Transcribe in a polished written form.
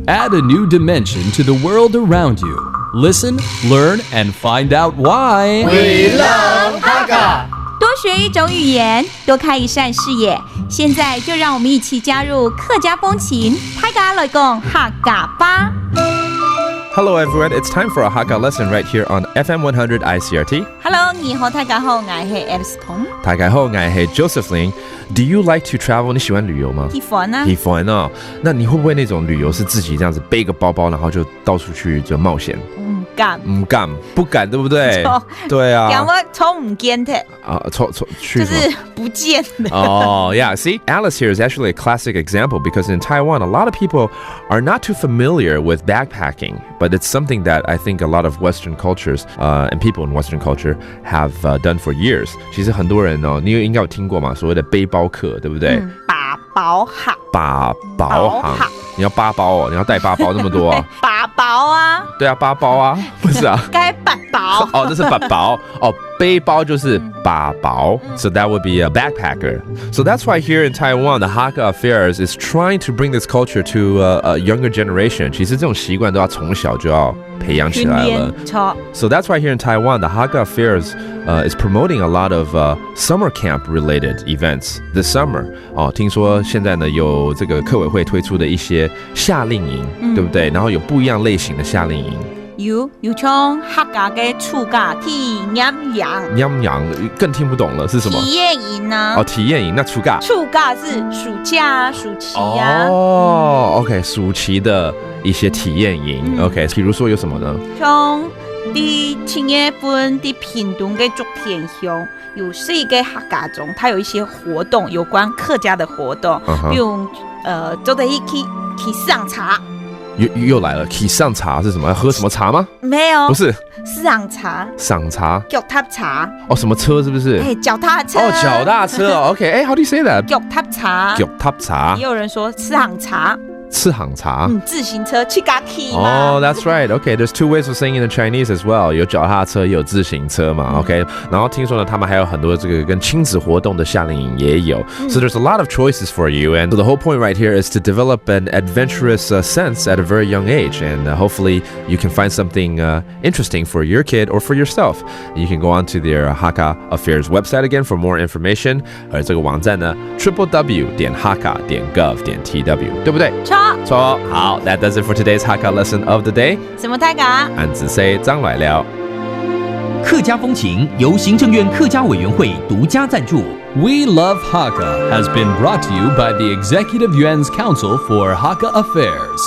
Add a new dimension to the world around you. Listen, learn, and find out why. We love Hakka. 多学一种语言，多开一扇视野。现在就让我们一起加入客家风情，大家来讲客家吧。Hello everyone, it's time for a Hakka lesson right here on FM 100 ICRT. Hello， 你好，大家好，我是 Alice 彭。大家好，我是 Josephine. Do you like to travel? 你喜欢旅游吗？喜欢啊。喜欢哦。那你会不会那种旅游是自己这样子背个包包，然后就到处去就冒险？不敢，对不对？对啊。因为从不见的。就是不见的。Oh, yeah. See, Alice here is actually a classic example because in Taiwan, a lot of people are not too familiar with backpacking, but it's something that I think a lot of Western cultures and people in Western culture have done for years. 其实很多人哦，你应该有听过嘛，所谓的背包客，对不对？八包行。八包行。你要8包哦，你要带8包那么多啊？8包啊。对啊，8包啊，不是啊？该8包。哦，这是8包哦，背包就是8包。So that would be a backpacker. So that's why here in Taiwan, the Hakka Affairs is trying to bring this culture to a younger generation. 其实这种习惯都要从小就要培养起来了。So that's why here in Taiwan, the Hakka Affairs is promoting a lot of summer camp related events this summer. 哦，听说现在呢有这个客委会推出的一些夏令营，对不对？然后有不一样类型的夏令营。有像客家的暑假体验营，更听不懂了是什么？体验营啊。哦，体验营。那暑假是暑假、暑期啊。哦 ，OK， 暑期的一些体验营。OK， 比如说有什么呢？像7月份的屏东的竹田乡有4个客家中，它有一些活动，有关客家的活动，比如走在一起上茶。又来了，起上茶是什么？要喝什么茶吗？没有，不是上茶。赏茶，脚踏茶。哦，什么车是不是？脚踏车。哦，脚踏车。OK， how do you say that？ 脚踏茶。脚踏茶。也有人说赤行茶。赤行茶。自行车去嘎 key 嘛。哦 ，that's right. Okay, there's two ways of saying in the Chinese as well. 有脚踏车，也有自行车嘛。OK， 然后听说呢，他们还有很多这个跟亲子活动的夏令营也有。So there's a lot of choices for you, and so the whole point right here is to develop an adventurous sense at a very young age, and hopefully you can find something interesting for your kid or for yourself. You can go on to their Hakka Affairs website again for more information. 而这个网站呢 www.hakka.gov.tw， 对不对？错。好 ，That does it for today's Hakka lesson of the day. 什么大家？俺只say张来了。客家风情由行政院客家委员会独家赞助。We Love Hakka has been brought to you by the Executive Yuan's Council for Hakka Affairs.